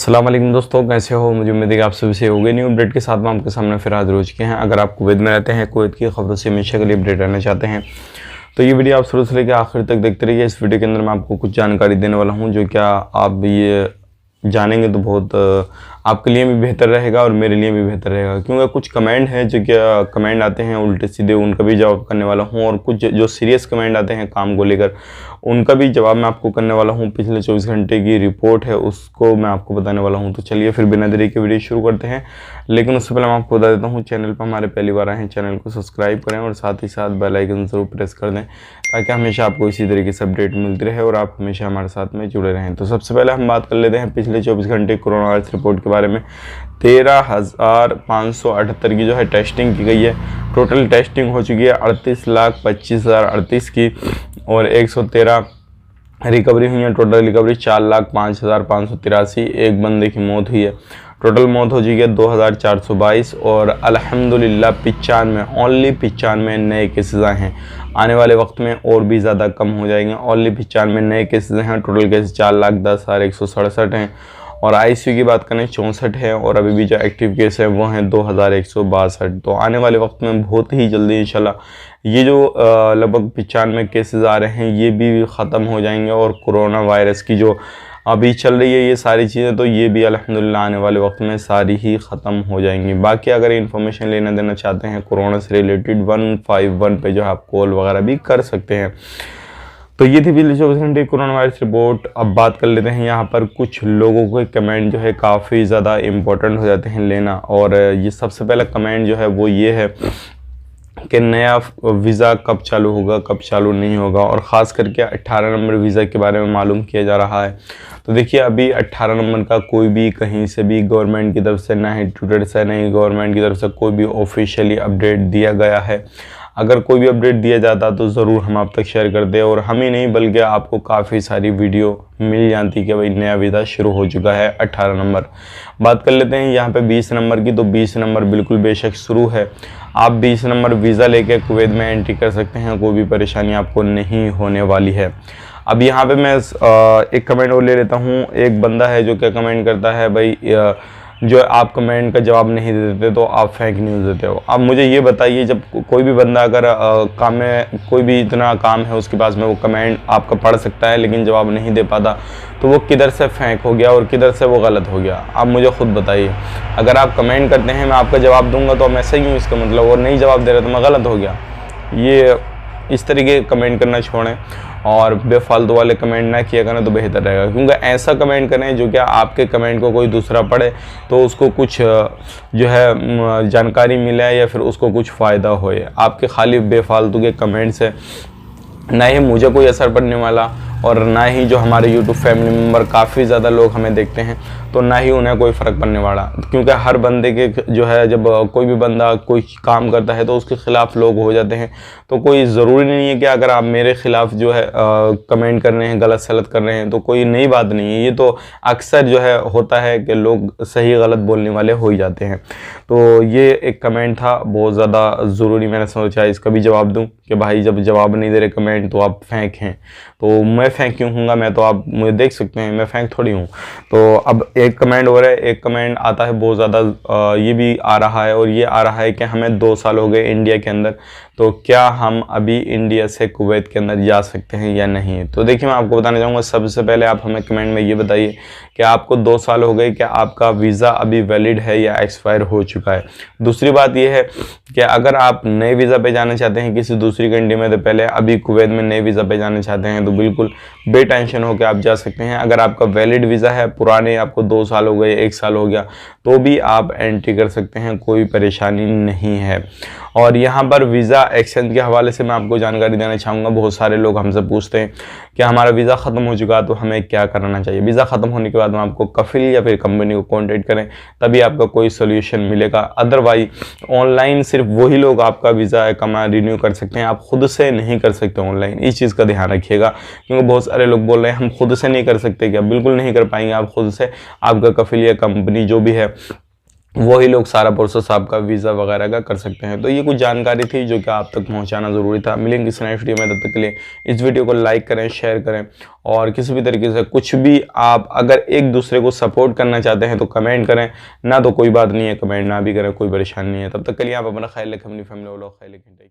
अस्सलाम वालेकुम दोस्तों, कैसे हो। मुझे उम्मीद है कि आप सभी से हो गए। न्यू अपडेट के साथ में आपके सामने फिर हाजिर हो चुके हैं। अगर आप कुवैत में रहते हैं, कुवैत की खबरों से हमेशा के लिए अपडेट रहना चाहते हैं तो ये वीडियो आप शुरू से लेकर आखिर तक देखते रहिए। इस वीडियो के अंदर मैं आपको कुछ जानकारी देने वाला हूँ जो क्या आप ये जानेंगे तो बहुत आपके लिए भी बेहतर रहेगा और मेरे लिए भी बेहतर रहेगा, क्योंकि कुछ कमेंट हैं जो क्या कमेंट आते हैं उल्टे सीधे, उनका भी जवाब करने वाला हूं, और कुछ जो सीरियस कमेंट आते हैं काम को लेकर उनका भी जवाब मैं आपको करने वाला हूं। पिछले 24 घंटे की रिपोर्ट है उसको मैं आपको बताने वाला हूं। तो चलिए फिर बिना देरी के वीडियो शुरू करते हैं। लेकिन उससे पहले मैं आपको बता देता हूँ, चैनल पर हमारे पहली बार आए हैं चैनल को सब्सक्राइब करें और साथ ही साथ बेल आइकन जरूर प्रेस कर दें ताकि हमेशा आपको इसी तरीके से अपडेट मिलती रहे और आप हमेशा हमारे साथ में जुड़े रहें। तो सबसे पहले हम बात कर लेते हैं पिछले 24 घंटे कोरोना वायरस रिपोर्ट के बारे में। 13,578 की जो है टेस्टिंग की गई है। टोटल टेस्टिंग हो चुकी है 38,25,038 की और 113 रिकवरी हुई है। Total recovery 4,05,583। एक बंदे की मौत हुई है। टोटल मौत हो चुकी है 2,422 और अल्हम्दुलिल्लाह 95 ओनली 95 नए केसेस आए हैं। आने वाले वक्त में और भी ज़्यादा कम हो जाएंगे। ओनली 95 नए केसेस हैं। टोटल केसेस 4,10,167 हैं और आईसीयू की बात करें 64 है और अभी भी जो एक्टिव केस है वो हैं 2,162। तो आने वाले वक्त में बहुत ही जल्दी इंशाल्लाह ये जो लगभग 95 केसेस आ रहे हैं ये भी ख़त्म हो जाएंगे और कोरोना वायरस की जो अभी चल रही है ये सारी चीज़ें तो ये भी अल्हम्दुलिल्लाह आने वाले वक्त में सारी ही ख़त्म हो जाएंगी। बाकी अगर इन्फॉर्मेशन लेना देना चाहते हैं कोरोना से रिलेटेड 151 पे जो है आप कॉल वगैरह भी कर सकते हैं। तो ये थी पिछले 24 घंटे कोरोना वायरस रिपोर्ट। अब बात कर लेते हैं यहाँ पर कुछ लोगों के कमेंट जो है काफ़ी ज़्यादा इम्पोर्टेंट हो जाते हैं लेना। और ये सबसे पहला कमेंट जो है वो ये है कि नया वीज़ा कब चालू होगा, कब चालू नहीं होगा, और ख़ास करके 18 नंबर वीज़ा के बारे में मालूम किया जा रहा है। तो देखिए अभी 18 नंबर का कोई भी कहीं से भी गवर्नमेंट की तरफ से ना ही ट्विटर से ना ही गवर्नमेंट की तरफ से कोई भी ऑफिशियली अपडेट दिया गया है। अगर कोई भी अपडेट दिया जाता तो ज़रूर हम आप तक शेयर कर दें और हम ही नहीं बल्कि आपको काफ़ी सारी वीडियो मिल जाती कि भाई नया वीज़ा शुरू हो चुका है 18 नंबर। बात कर लेते हैं यहाँ पे 20 नंबर की। तो 20 नंबर बिल्कुल बेशक शुरू है। आप 20 नंबर वीज़ा लेके कुवैत में एंट्री कर सकते हैं, कोई भी परेशानी आपको नहीं होने वाली है। अब यहाँ पे मैं एक कमेंट और ले लेता हूँ। एक बंदा है जो क्या कमेंट करता है, भाई जो आप कमेंट का जवाब नहीं देते तो आप फेक न्यूज़ देते हो। अब मुझे ये बताइए, जब कोई भी बंदा अगर काम में कोई भी इतना काम है उसके पास में वो कमेंट आपका पढ़ सकता है लेकिन जवाब नहीं दे पाता तो वो किधर से फेक हो गया और किधर से वो गलत हो गया, आप मुझे खुद बताइए। अगर आप कमेंट करते हैं मैं आपका जवाब दूंगा तो मैं सही हूँ इसका मतलब, और नहीं जवाब दे रहे तो मैं गलत हो गया। ये इस तरीके कमेंट करना छोड़ें और बेफालतू वाले कमेंट ना किया करें तो बेहतर रहेगा, क्योंकि ऐसा कमेंट करें जो क्या आपके कमेंट को कोई दूसरा पढ़े तो उसको कुछ जो है जानकारी मिले या फिर उसको कुछ फ़ायदा होए। आपके खाली बेफालतू के कमेंट से ना ही मुझे कोई असर पड़ने वाला और ना ही जो हमारे YouTube फैमिली मेम्बर काफ़ी ज़्यादा लोग हमें देखते हैं तो ना ही उन्हें कोई फ़र्क पड़ने वाला, क्योंकि हर बंदे के जो है जब कोई भी बंदा कोई काम करता है तो उसके ख़िलाफ़ लोग हो जाते हैं। तो कोई ज़रूरी नहीं है कि अगर आप मेरे ख़िलाफ़ जो है कमेंट कर रहे हैं, गलत सलत कर रहे हैं तो कोई नई बात नहीं है। ये तो अक्सर जो है होता है कि लोग सही गलत बोलने वाले हो ही जाते हैं। तो ये एक कमेंट था बहुत ज़्यादा ज़रूरी, मैंने सोचा इसका भी जवाब दूँ कि भाई जब जवाब नहीं दे रहे कमेंट तो आप फेंक हैं। तो मैं फेंक क्यों हूँगा, मैं तो आप मुझे देख सकते हैं, मैं फेंक थोड़ी हूँ। तो अब एक कमेंट हो रहा है, एक कमेंट आता है बहुत ज़्यादा ये भी आ रहा है और ये आ रहा है कि हमें 2 साल हो गए इंडिया के अंदर, तो क्या हम अभी इंडिया से कुवैत के अंदर जा सकते हैं या नहीं। तो देखिए मैं आपको बताना चाहूँगा, सबसे पहले आप हमें कमेंट में ये बताइए कि आपको 2 साल हो गए, क्या आपका वीज़ा अभी वैलिड है या एक्सपायर हो चुका है। दूसरी बात यह है कि अगर आप नए वीज़ा पे जाना चाहते हैं किसी दूसरी कंट्री में तो पहले अभी कुवैत में नए वीज़ा पे जाना चाहते हैं तो बिल्कुल बेटेंशन होकर आप जा सकते हैं। अगर आपका वैलिड वीज़ा है, पुराने आपको 2 साल हो गए, 1 साल हो गया तो भी आप एंट्री कर सकते हैं, कोई परेशानी नहीं है। और यहाँ पर वीज़ा एक्सचेंज के हवाले से मैं आपको जानकारी देना चाहूँगा। बहुत सारे लोग हमसे पूछते हैं कि हमारा वीज़ा ख़त्म हो चुका तो हमें क्या करना चाहिए। वीज़ा ख़त्म होने के बाद में आपको कफिल या फिर कंपनी को कॉन्टेक्ट करें तभी आपका कोई सोल्यूशन मिलेगा। अदरवाइज ऑनलाइन सिर्फ वही लोग आपका वीज़ा कमा रिन्यू कर सकते हैं, आप खुद से नहीं कर सकते ऑनलाइन। इस चीज़ का ध्यान रखिएगा, क्योंकि बहुत सारे लोग बोल रहे हैं हम खुद से नहीं कर सकते। क्या बिल्कुल नहीं कर पाएंगे आप खुद से। आपका कफिल या कंपनी जो भी है वही लोग सारा प्रोसेस आपका वीज़ा वगैरह का कर सकते हैं। तो ये कुछ जानकारी थी जो कि आप तक पहुंचाना ज़रूरी था। मिलेंगे किसी नेक्स्ट वीडियो में, तब तक के लिए इस वीडियो को लाइक करें, शेयर करें, और किसी भी तरीके से कुछ भी आप अगर एक दूसरे को सपोर्ट करना चाहते हैं तो कमेंट करें, ना तो कोई बात नहीं है, कमेंट ना भी करें, कोई परेशानी नहीं है। तब तक के लिए आप अपना ख्याल रखें, अपनी फैमिली वालों का ख्याल रखें।